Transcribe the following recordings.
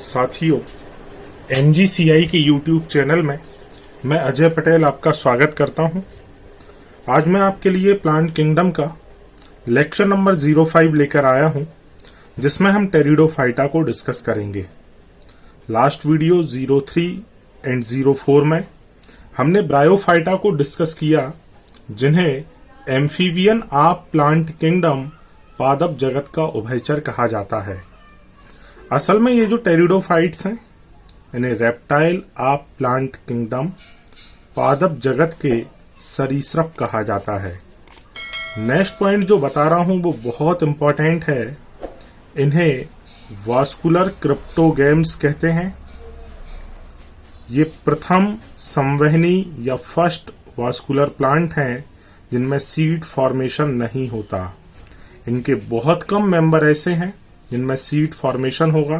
साथियों, एमजीसीआई के YouTube channel में मैं अजय पटेल आपका स्वागत करता हूं। आज मैं आपके लिए प्लांट किंगडम का लेक्चर नंबर 05 लेकर आया हूं, जिसमें हम टेरिडोफाइटा को डिस्कस करेंगे। लास्ट वीडियो 03 एंड 04 में हमने ब्रायोफाइटा को डिस्कस किया, जिन्हें एम्फीबियन आप प्लांट किंगडम पादप जगत का उभयचर कहा जाता है। असल में ये जो टेरिडोफाइट्स हैं, इन्हें रेप्टाइल आप प्लांट किंगडम पादप जगत के सरीसृप कहा जाता है। नेक्स्ट पॉइंट जो बता रहा हूं वो बहुत इंपॉर्टेंट है। इन्हें वास्कुलर क्रिप्टोगेम्स कहते हैं। ये प्रथम संवहनी या फर्स्ट वास्कुलर प्लांट हैं जिनमें सीड फॉर्मेशन नहीं होता। इनके बहुत कम मेंबर ऐसे हैं जिनमें सीड फॉर्मेशन होगा,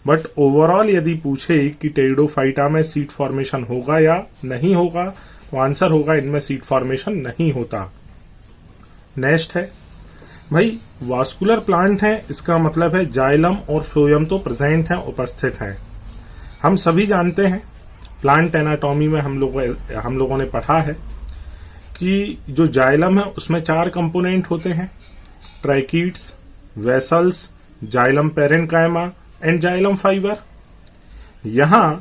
बट ओवरऑल यदि पूछे कि टेरिडोफाइटा में सीड फॉर्मेशन होगा या नहीं होगा, तो आंसर होगा इनमें सीड फॉर्मेशन नहीं होता। नेक्स्ट है भाई, वास्कुलर प्लांट है, इसका मतलब है जाइलम और फ्लोएम तो प्रेजेंट हैं, उपस्थित हैं। हम सभी जानते हैं, प्लांट एनाटॉमी में हम लोगों ने पढ़ा है कि जो जाइलम है उसमें 4 कंपोनेंट होते हैं: tracheids, vessels, xylem parenchyma and xylem fibre. यहां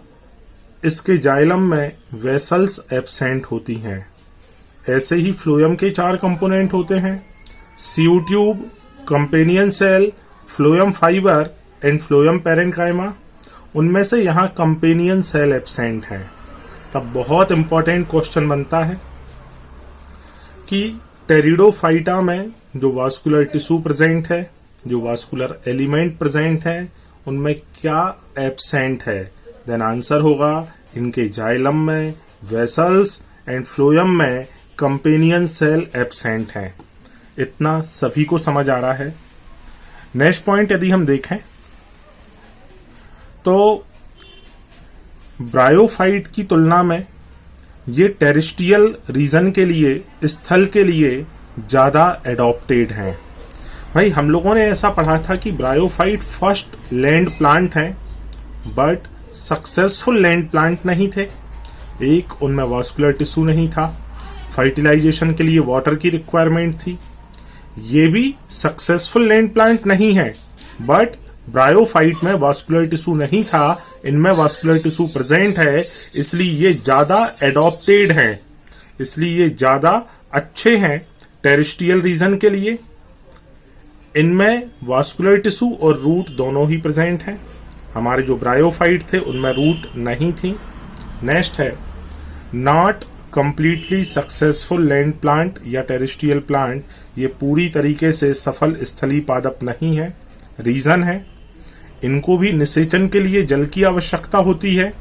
इसके जाइलम में वेसल्स एब्सेंट होती हैं। ऐसे ही फ्लोएम के 4 कंपोनेंट होते हैं: sieve tube, companion cell, phloem fibre and phloem parenchyma. उनमें से यहां कंपेनियन सेल एब्सेंट है। तब बहुत इंपॉर्टेंट क्वेश्चन बनता है कि टेरिडोफाइटा में जो वास्कुलर टिश्यू प्रेजेंट है, जो वास्कुलर एलिमेंट प्रेजेंट है, उनमें क्या एब्सेंट है? देन आंसर होगा इनके जाइलम में वेसल्स एंड फ्लोएम में कंपेनियन सेल एब्सेंट हैं। इतना सभी को समझ आ रहा है। नेक्स्ट पॉइंट यदि हम देखें तो ब्रायोफाइट की तुलना में ये टेरेस्ट्रियल रीजन के लिए, स्थल के लिए ज्यादा एडॉप्टेड हैं। भाई, हम लोगों ने ऐसा पढ़ा था कि ब्रायोफाइट फर्स्ट लैंड प्लांट हैं, बट सक्सेसफुल लैंड प्लांट नहीं थे। एक, उनमें वास्कुलर टिश्यू नहीं था, फर्टिलाइजेशन के लिए वाटर की रिक्वायरमेंट थी। ये भी सक्सेसफुल लैंड प्लांट नहीं है, बट ब्रायोफाइट में वास्कुलर टिश्यू नहीं था, इनमें वास्कुलर टिश्यू प्रेजेंट है, इसलिए ये ज्यादा एडॉप्टेड हैं, इसलिए ये ज्यादा अच्छे हैं टेरेस्ट्रियल रीजन के लिए। इनमें वास्कुलर टिश्यू और रूट दोनों ही प्रेजेंट हैं। हमारे जो ब्रायोफाइट थे उनमें रूट नहीं थी। नेक्स्ट है not completely successful land plant या टेरेस्ट्रियल प्लांट। ये पूरी तरीके से सफल स्थलीय पादप नहीं है। रीजन है, इनको भी निषेचन के लिए जल की आवश्यकता होती है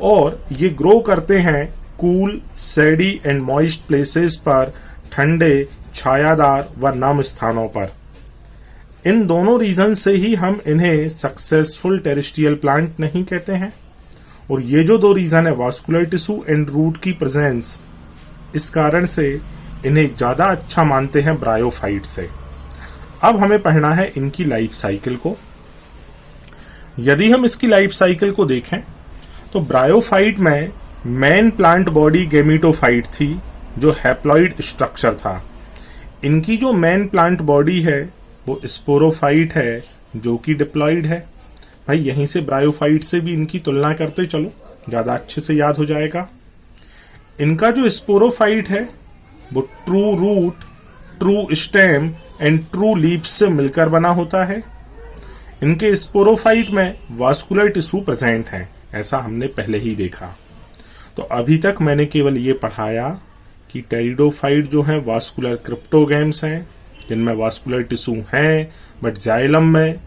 और ये ग्रो करते हैं कूल, सैडी एंड मॉइस्ट प्लेसेस पर, ठंडे, छायादार व नम स्थानों पर। इन दोनों रीजन से ही हम इन्हें सक्सेसफुल टेरेस्ट्रियल प्लांट नहीं कहते हैं। और ये जो 2 रीजन है, वास्कुलर टिश्यू एंड रूट की प्रेजेंस, इस कारण से इन्हें ज्यादा अच्छा मानते हैं ब्रायोफाइट से। अब हमें पढ़ना है इनकी लाइफ साइकिल को। यदि हम इसकी लाइफ साइकिल को देखें तो ब्रायोफाइट में मेन प्लांट बॉडी गेमिटोफाइट थी, जो हैप्लॉइड स्ट्रक्चर था। इनकी जो मेन प्लांट बॉडी है वो स्पोरोफाइट है, जो कि डिप्लॉइड है। भाई, यहीं से ब्रायोफाइट से भी इनकी तुलना करते चलो, ज्यादा अच्छे से याद हो जाएगा। इनका जो स्पोरोफाइट है वो true root, true stem and true leaves से मिलकर बना होता है। इनके स्पोरोफाइट में वास्कुलर टिश्यू प्रेजेंट है, ऐसा हमने पहले ही देखा। तो अभी तक मैंने केवल ये पढ़ाया कि टेरिडोफाइट जो है वास्कुलर क्रिप्टोगेम्स हैं, जिनमें वास्कुलर टिश्यू हैं, बट जाइलम में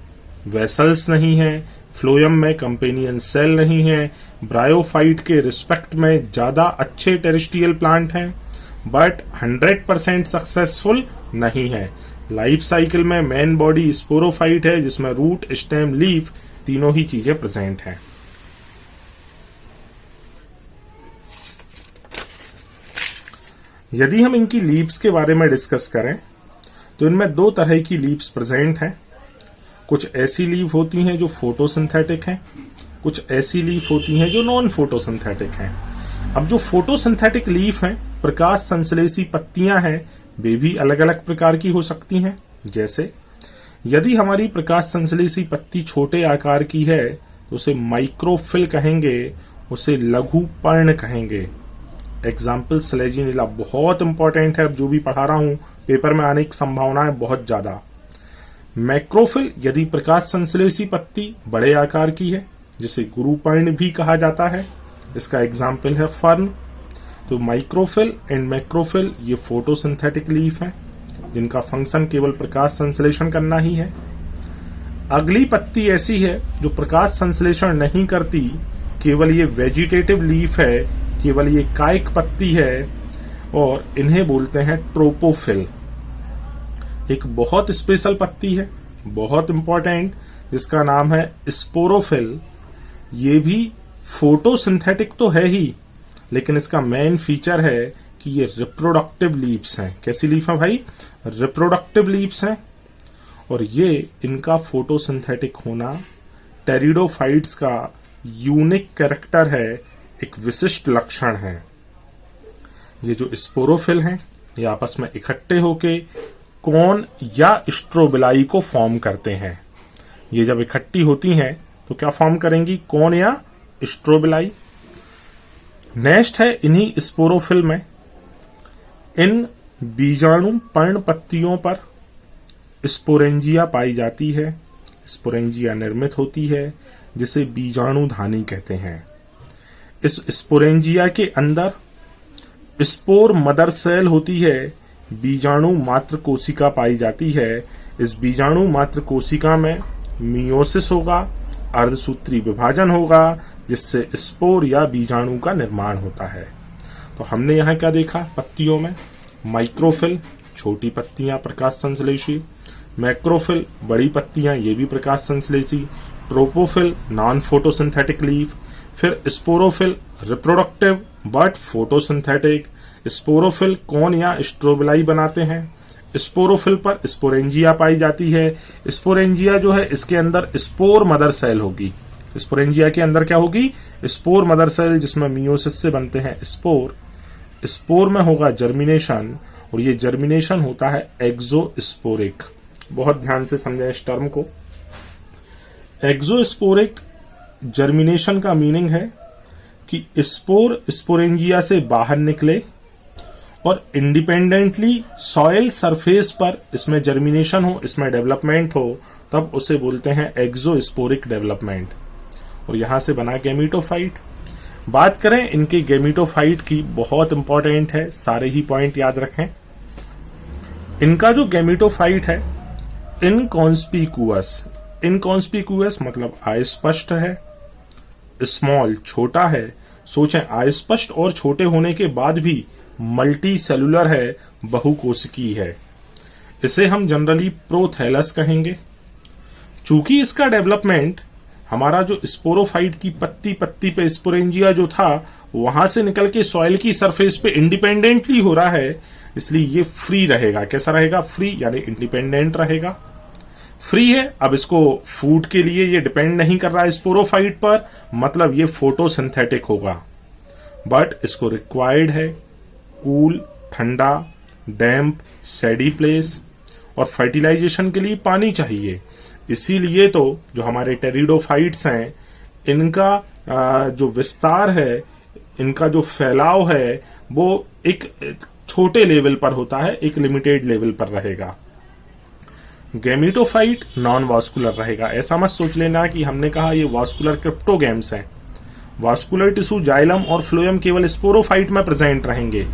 वेसल्स नहीं है, फ्लोएम में कंपेनियन सेल नहीं है। ब्रायोफाइट के रिस्पेक्ट में ज्यादा अच्छे टेरेस्ट्रियल प्लांट हैं, बट 100% सक्सेसफुल नहीं है। लाइफ साइकिल में मेन बॉडी स्पोरोफाइट है, जिसमें रूट, स्टेम, लीफ तीनों ही चीजें प्रेजेंट हैं। यदि हम इनकी लीव्स के बारे में डिस्कस करें तो इनमें 2 तरह की लीव्स प्रेजेंट हैं। कुछ ऐसी लीफ होती हैं जो फोटोसिंथेटिक हैं, कुछ ऐसी लीफ होती हैं जो नॉन फोटोसिंथेटिक हैं। अब जो फोटोसिंथेटिक लीफ हैं, प्रकाश संश्लेषी पत्तियां हैं, वे भी अलग अलग प्रकार की हो सकती हैं। जैसे यदि हमारी प्रकाश संश्लेषी पत्ती छोटे आकार की है तो उसे माइक्रोफिल कहेंगे, उसे लघु पर्ण कहेंगे। एग्जाम्पल स्लेजिनिला बहुत इंपॉर्टेंट है, अब जो भी पढ़ा रहा हूं पेपर में आने की संभावना है बहुत ज्यादा। मैक्रोफिल यदि प्रकाश संश्लेषी पत्ती बड़े आकार की है, जिसे गुरुपर्ण भी कहा जाता है, इसका एग्जाम्पल है फर्न। तो माइक्रोफिल एंड मैक्रोफिल ये फोटोसिंथेटिक लीफ हैं, जिनका फंक्शन केवल प्रकाश संश्लेषण करना ही है। अगली पत्ती ऐसी है जो प्रकाश संश्लेषण नहीं करती, केवल ये वेजिटेटिव लीफ है, केवल ये कायिक पत्ती है, और इन्हें बोलते हैं ट्रोपोफिल। एक बहुत स्पेशल पत्ती है, बहुत इंपॉर्टेंट, जिसका नाम है स्पोरोफिल। ये भी फोटोसिंथेटिक तो है ही, लेकिन इसका मेन फीचर है कि ये रिप्रोडक्टिव लीव्स हैं। कैसी लीफ है भाई? रिप्रोडक्टिव लीव्स हैं। और ये इनका फोटोसिंथेटिक होना टेरिडोफाइट्स का यूनिक कैरेक्टर है, एक विशिष्ट लक्षण है। ये जो स्पोरोफिल हैं, ये आपस में इकट्ठे होके कोन या स्ट्रोबिलाई को फॉर्म करते हैं। ये जब इकट्ठी होती हैं तो क्या फॉर्म करेंगी? कोन या स्ट्रोबिलाई। नेक्स्ट है इन्हीं स्पोरोफिल में इन बीजाणु पर्ण पत्तियों पर स्पोरेंजिया पाई जाती है। स्पोरेंजिया निर्मित होती है, जिसे बीजाणुधानी कहते हैं। इस स्पोरेंजिया के अंदर स्पोर मदर सेल होती है, बीजाणु मात्र कोशिका पाई जाती है। इस बीजाणु मात्र कोशिका में मियोसिस होगा, अर्धसूत्री विभाजन होगा, जिससे स्पोर या बीजाणु का निर्माण होता है। तो हमने यहाँ क्या देखा? पत्तियों में माइक्रोफिल छोटी पत्तियां प्रकाश संश्लेषी, मैक्रोफिल बड़ी पत्तियां ये भी प्रकाश संश्लेषी, ट्रोपोफिल नॉन फोटोसिंथेटिक लीफ, फिर sporophyll reproductive but photosynthetic. Sporophyll cone या स्ट्रोबिलाई बनाते हैं। स्पोरोफिल पर स्पोरेंजिया पाई जाती है। स्पोरेंजिया जो है, इसके अंदर स्पोर मदर सेल होगी। स्पोरेंजिया के अंदर क्या होगी? स्पोर मदर सेल, जिसमें मियोसिस से बनते हैं स्पोर। स्पोर में होगा जर्मिनेशन, और ये जर्मिनेशन होता है एक्सोस्पोरिक। बहुत ध्यान से समझें इस टर्म को। एक्सोस्पोरिक जर्मिनेशन का मीनिंग है कि स्पोर स्पोरेंजिया से बाहर निकले और इंडिपेंडेंटली सॉइल सरफेस पर इसमें जर्मिनेशन हो, इसमें डेवलपमेंट हो, तब उसे बोलते हैं एक्सोस्पोरिक डेवलपमेंट। और यहां से बना गैमीटोफाइट। बात करें इनके गैमीटोफाइट की, बहुत इंपॉर्टेंट है, सारे ही पॉइंट याद रखें। इनका जो गैमीटोफाइट है इनकॉन्स्पिकुअस, इनकॉन्स्पिकुअस मतलब अस्पष्ट है, स्मॉल छोटा है। सोचें, अस्पष्ट और छोटे होने के बाद भी मल्टी सेलुलर है, बहुकोशिकीय है। इसे हम जनरली प्रोथैलस कहेंगे। चूंकि इसका डेवलपमेंट हमारा जो स्पोरोफाइट की पत्ती पे स्पोरेंजिया जो था वहां से निकल के सॉइल की सरफेस पे इंडिपेंडेंटली हो रहा है, इसलिए ये फ्री रहेगा। कैसा रहेगा? फ्री, यानी इंडिपेंडेंट रहेगा। फ्री है, अब इसको फूड के लिए ये डिपेंड नहीं कर रहा है स्पोरोफाइट पर, मतलब ये फोटोसिंथेटिक होगा। बट इसको रिक्वायर्ड है कूल, ठंडा, डैम्प, सैडी प्लेस, और फर्टिलाइजेशन के लिए पानी चाहिए। इसीलिए तो जो हमारे टेरिडोफाइट्स हैं, इनका जो विस्तार है, इनका जो फैलाव है, वो एक छोटे लेवल पर होता है, एक लिमिटेड लेवल पर रहेगा। गैमीटोफाइट नॉन वास्कुलर रहेगा। ऐसा मत सोच लेना कि हमने कहा ये वास्कुलर क्रिप्टोगैम्स हैं। वास्कुलर टिश्यू जाइलम और फ्लोएम केवल स्पोरोफाइट में प्रेजेंट रहेंगे।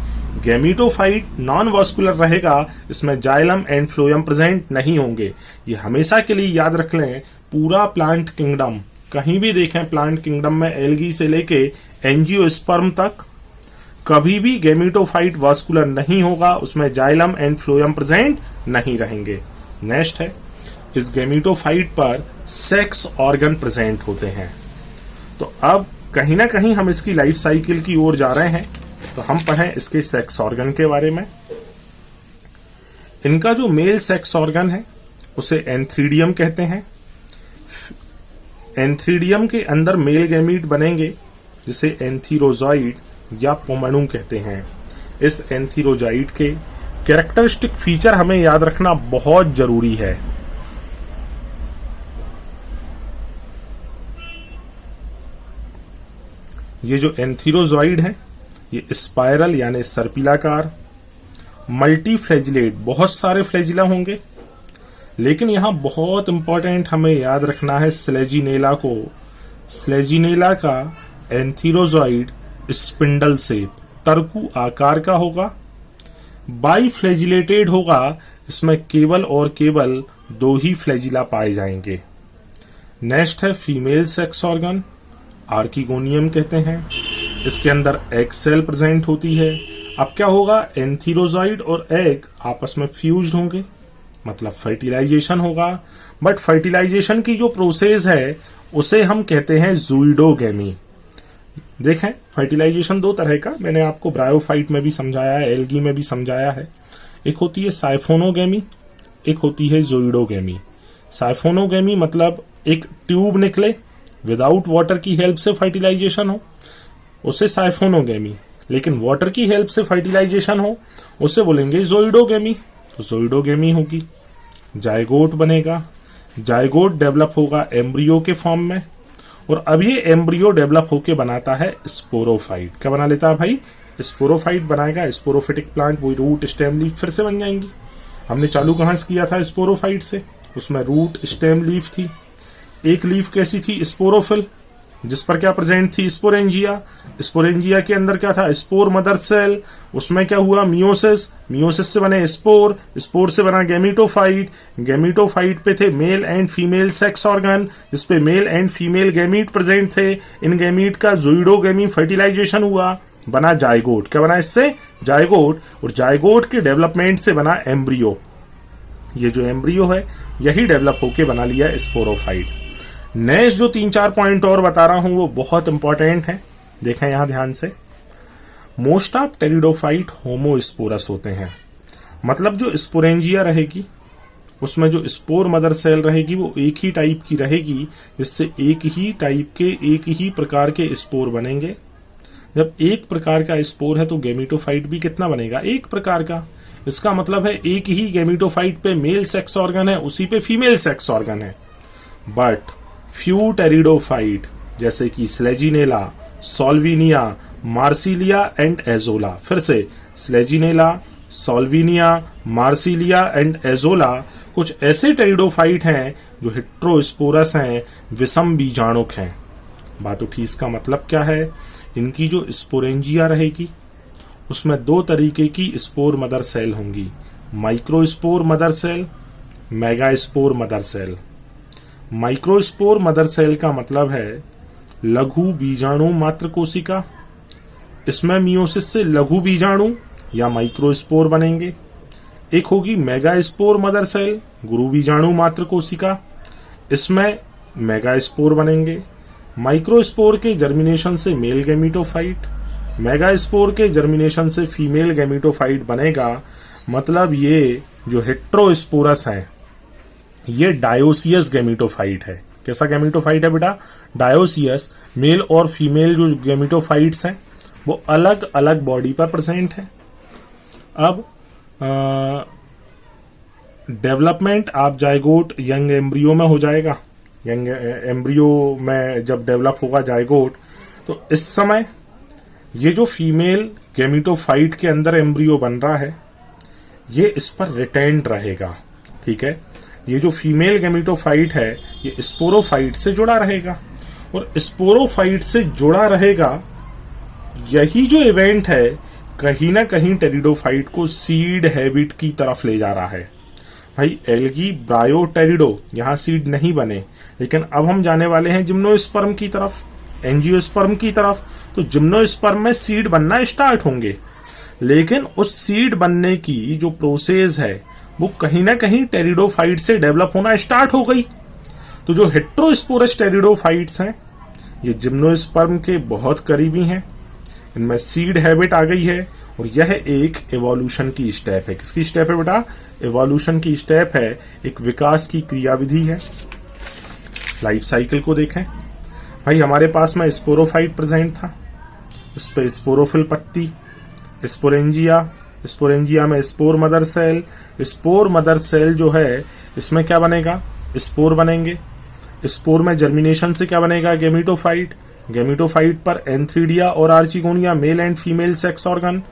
गैमीटोफाइट नॉन वास्कुलर रहेगा, इसमें जाइलम एंड फ्लोएम प्रेजेंट नहीं होंगे। ये हमेशा के लिए याद रख लें। पूरा प्लांट किंगडम, कहीं भी देखें प्लांट किंगडम में, एल्गी से लेके एंजियोस्पर्म तक, कभी भी गैमीटोफाइट वास्कुलर नहीं होगा, उसमें जाइलम एंड फ्लोएम प्रेजेंट नहीं रहेंगे। नेक्स्ट है, इस गैमीटोफाइट पर सेक्स ऑर्गन प्रेजेंट होते हैं। तो अब कहीं ना कहीं हम इसकी लाइफ साइकिल की ओर जा रहे हैं, तो हम पढ़ें इसके सेक्स ऑर्गन के बारे में। इनका जो मेल सेक्स ऑर्गन है उसे एंथ्रीडियम कहते हैं, एंथ्रीडियम के अंदर मेल गैमीट बनेंगे जिसे एंथीरोजॉइड या पोमेनुम कहते हैं। इस एंथीरोजॉइड के कैरेक्टरिस्टिक फीचर हमें याद रखना बहुत जरूरी है। ये जो एंथीरोजॉइड है ये स्पाइरल यानी सर्पिलाकार, मल्टी फ्लैजिलेट, बहुत सारे फ्लैजिला होंगे, लेकिन यहां बहुत इंपॉर्टेंट हमें याद रखना है स्लेजिनेला को। स्लेजिनेला का एंथीरोजॉइड स्पिंडल शेप, तरकू आकार का होगा, बाई फ्लैजिलेटेड होगा। इसमें केवल और केवल 2 ही फ्लैजिला पाए जाएंगे। नेक्स्ट है फीमेल सेक्स ऑर्गन, आर्किगोनियम कहते हैं। इसके अंदर एग सेल प्रेजेंट होती है। अब क्या होगा, एंथीरोजॉइड और एग आपस में फ्यूज्ड होंगे, मतलब फर्टिलाइजेशन होगा। बट फर्टिलाइजेशन की जो प्रोसेस है उसे हम कहते हैं ज़ूइडोगेमी। देखें, फर्टिलाइजेशन 2 तरह का मैंने आपको ब्रायोफाइट में भी समझाया है, एल्गी में भी समझाया है। एक होती है साइफोनोगेमी, एक होती है ज़ूइडोगेमी। साइफोनोगेमी मतलब एक ट्यूब निकले, विदाउट वाटर की हेल्प से फर्टिलाइजेशन हो, उसे साइफोनोगेमी। लेकिन वाटर की हेल्प से फर्टिलाइजेशन हो उसे बोलेंगे ज़ूइडोगेमी। तो ज़ूइडोगेमी होगी। जायगोट बनेगा, जायगोट डेवलप होगा एम्ब्रियो के फॉर्म में, और अब ये एम्ब्रियो डेवलप होके बनाता है स्पोरोफाइट। क्या बना लेता है भाई, स्पोरोफाइट बनाएगा। स्पोरोफिटिक प्लांट, वही रूट स्टेम लीफ फिर से बन जाएंगी। हमने चालू कहां से किया था, स्पोरोफाइट से। उसमें रूट स्टेम लीफ थी। एक लीफ कैसी थी, स्पोरोफिल, जिस पर क्या प्रेजेंट थी, स्पोरेंजिया। स्पोरेंजिया के अंदर क्या था, स्पोर मदर सेल। उसमें क्या हुआ, मियोसिस, मियोसिस से बने स्पोर, स्पोर से बना गैमीटोफाइट, गैमीटोफाइट पे थे male and female sex organ, जिसपे male and female gamete present थे। इन गैमीट का ज़ूइडोगेमी फर्टिलाइजेशन हुआ, बना जायगोट। क्या बना इससे, जायगोट। और जायगोट के डेवलपमेंट से बना एम्ब्रियो। ये जो एम्ब्रियो है यही डेवलप होके बना लिया स्पोरोफाइट। नेक्स्ट जो 3-4 पॉइंट और बता रहा हूं वो बहुत इंपॉर्टेंट है, देखें यहां ध्यान से। मोस्ट ऑफ टेरिडोफाइट होमोस्पोरस होते हैं, मतलब जो स्पोरेंजिया रहेगी उसमें जो स्पोर मदर सेल रहेगी वो एक ही टाइप की रहेगी, जिससे एक ही टाइप के एक ही प्रकार के स्पोर बनेंगे। जब एक प्रकार का स्पोर है तो गैमीटोफाइट भी कितना बनेगा, एक प्रकार का। इसका मतलब है एक ही गैमीटोफाइट पे मेल सेक्स ऑर्गन है, उसी पे फीमेल सेक्स ऑर्गन है। बट फ्यू टेरिडोफाइट जैसे कि स्लेजिनेला, सॉल्विनिया, मार्सिलिया एंड एजोला, फिर से स्लेजिनेला, सॉल्विनिया, मार्सिलिया एंड एजोला कुछ ऐसे टेरिडोफाइट हैं जो हेट्रोस्पोरस हैं, विषम बीजाणुक हैं। बात उठी, इसका मतलब क्या है, इनकी जो स्पोरेंजिया रहेगी उसमें 2 तरीके की स्पोर मदर सेल होंगी, microspore mother cell, megaspore mother cell. Microspore mother cell का मतलब है लघु बीजाणु मात्र कोशिका। इसमें मियोसिस से लघु बीजाणु या माइक्रोस्पोर बनेंगे। एक होगी मेगास्पोर मदर सेल, गुरु बीजाणु मात्र कोशिका, इसमें मेगास्पोर बनेंगे। माइक्रोस्पोर के जर्मिनेशन से मेल गैमीटोफाइट, मेगास्पोर के जर्मिनेशन से फीमेल गैमीटोफाइट बनेगा। मतलब ये जो हेट्रोस्पोरस है ये डायोसियस गैमीटोफाइट है। कैसा गैमीटोफाइट है बेटा, डायोसियस। मेल और फीमेल जो गैमीटोफाइट्स हैं वो अलग अलग बॉडी पर प्रेजेंट है। अब डेवलपमेंट आप जायगोट यंग एम्ब्रियो में हो जाएगा। यंग एम्ब्रियो में जब डेवलप होगा जायगोट, तो इस समय ये जो फीमेल गैमीटोफाइट के अंदर एम्ब्रियो बन रहा है ये इस पर रिटेंड रहेगा। ठीक है, ये जो फीमेल गैमीटोफाइट है ये स्पोरोफाइट से जुड़ा रहेगा, और स्पोरोफाइट से जुड़ा रहेगा। यही जो इवेंट है कहीं ना कहीं टेरिडोफाइट को सीड हैबिट की तरफ ले जा रहा है। भाई एल्गी ब्रायोटेरिडो, यहां सीड नहीं बने, लेकिन अब हम जाने वाले हैं जिम्नोस्पर्म की तरफ, एंजियोस्पर्म की तरफ। तो जिम्नोस्पर्म में सीड बनना स्टार्ट होंगे, लेकिन उस सीड बनने की जो प्रोसेस है वो कहीं ना कहीं टेरिडोफाइट से डेवलप होना स्टार्ट हो गई। तो जो हेट्रोस्पोरस टेरिडोफाइट्स हैं ये जिम्नोस्पर्म के बहुत करीबी हैं, इनमें सीड हैबिट आ गई है, और यह एक एवोल्यूशन की स्टेप है। किसकी स्टेप है बेटा, एवोल्यूशन की स्टेप है, एक विकास की क्रियाविधि है। लाइफ साइकिल को देखें। भाई हमारे पास में स्पोरोफाइट प्रेजेंट था, उस पे स्पोरोफिल पत्ती, स्पोरेंजिया, स्पोरेंजिया में spore mother cell, spore mother cell जो है इसमें क्या बनेगा, स्पोर बनेंगे। स्पोर में जर्मिनेशन से क्या बनेगा, गेमिटोफाइट। गेमिटोफाइट पर एंथ्रीडिया और archegonia, male and female sex organ.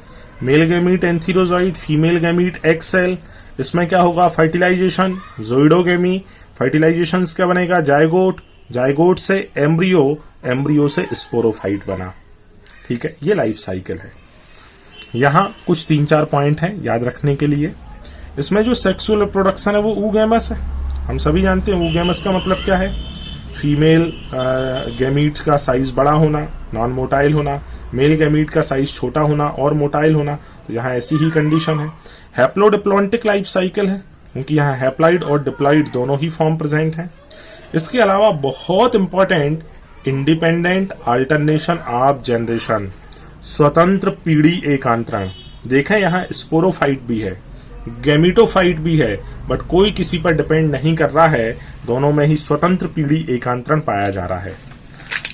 Male gamete antherozoid, female gamete egg cell. इसमें क्या होगा, फर्टिलाइजेशन, जोइडोगेमी। फर्टिलाइजेशन क्या बनेगा, जायगोट। जायगोट से एम्ब्रियो, एम्ब्रियो से स्पोरोफाइट बना। ठीक है, ये लाइफ साइकिल है। यहां कुछ 3-4 पॉइंट हैं याद रखने के लिए। इसमें जो सेक्सुअल रिप्रोडक्शन है वो oogamous है। हम सभी जानते हैं oogamous का मतलब क्या है, फीमेल गैमीट का साइज बड़ा होना, नॉन मोटाइल होना, मेल गैमीट का साइज छोटा होना और मोटाइल होना। तो यहाँ ऐसी ही कंडीशन है। हैप्लोडिप्लॉन्टिक लाइफ साइकिल है, क्योंकि यहाँ हैप्लाइड और डिप्लॉइड दोनों ही फॉर्म प्रेजेंट हैं। इसके अलावा बहुत important, independent alternation of generation, स्वतंत्र पीढ़ी एकांतरण। देखें यहाँ स्पोरोफाइट भी है, गैमिटोफाइट भी है, बट कोई किसी पर डिपेंड नहीं कर रहा है, दोनों में ही स्वतंत्र पीढ़ी एकांतरण पाया जा रहा है।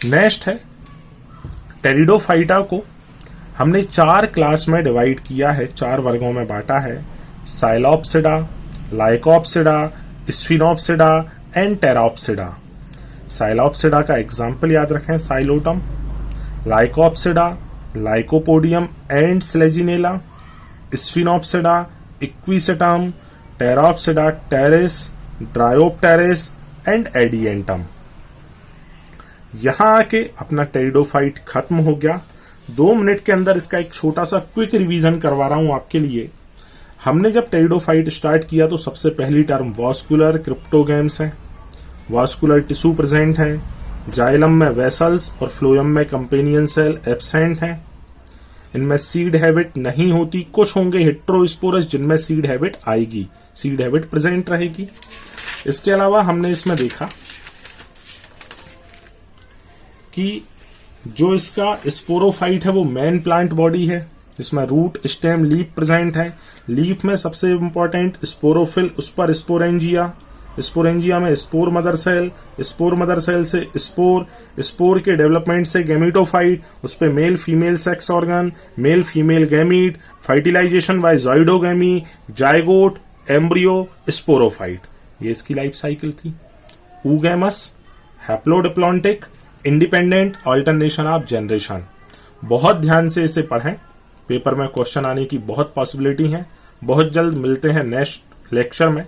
नेक्स्ट है टेरिडोफाइटा को हमने 4 क्लास में डिवाइड किया है, 4 वर्गों में बांटा है। Psilopsida, lycopsida, sphenopsida and pteropsida. Psilopsida का एग्जाम्पल याद रखें, psilotum. Lycopsida, lycopodium and selaginella. Sphenopsida, equisetum. Pteropsida, pteris, dryopteris and adiantum. यहां आके अपना टेरिडोफाइट खत्म हो गया। 2 मिनट के अंदर इसका एक छोटा सा क्विक रिवीजन करवा रहा हूं आपके लिए। हमने जब टेरिडोफाइट स्टार्ट किया तो सबसे पहली टर्म वास्कुलर क्रिप्टोगैम्स है, वास्कुलर टिश्यू प्रेजेंट है। जाइलम में वेसल्स और फ्लोएम में कंपेनियन सेल एब्सेंट हैं। इनमें सीड हैबिट नहीं होती, कुछ होंगे हेट्रोस्पोरस जिनमें सीड हैबिट आएगी, सीड हैबिट प्रेजेंट रहेगी। इसके अलावा हमने इसमें देखा कि जो इसका स्पोरोफाइट है वो मेन प्लांट बॉडी है, इसमें रूट, स्टेम, लीफ प्रेजेंट है। लीफ में सबसे इंपॉर्टेंट स्पोरोफिल, उस पर स्पोरेंजिया, स्पोरेंजिया में spore mother cell, spore mother cell से स्पोर, स्पोर के डेवलपमेंट से गैमिटोफाइट, उस पे male female sex organ, male female gamete, fertilisation by zoidogamy, zygote, embryo, sporophyte. ये इसकी लाइफ साइकिल थी। oogamous, haplodiplontic, independent alternation of generation. बहुत ध्यान से इसे पढ़ें, पेपर में क्वेश्चन आने की बहुत पॉसिबिलिटी है। बहुत जल्द मिलते हैं नेक्स्ट लेक्चर में।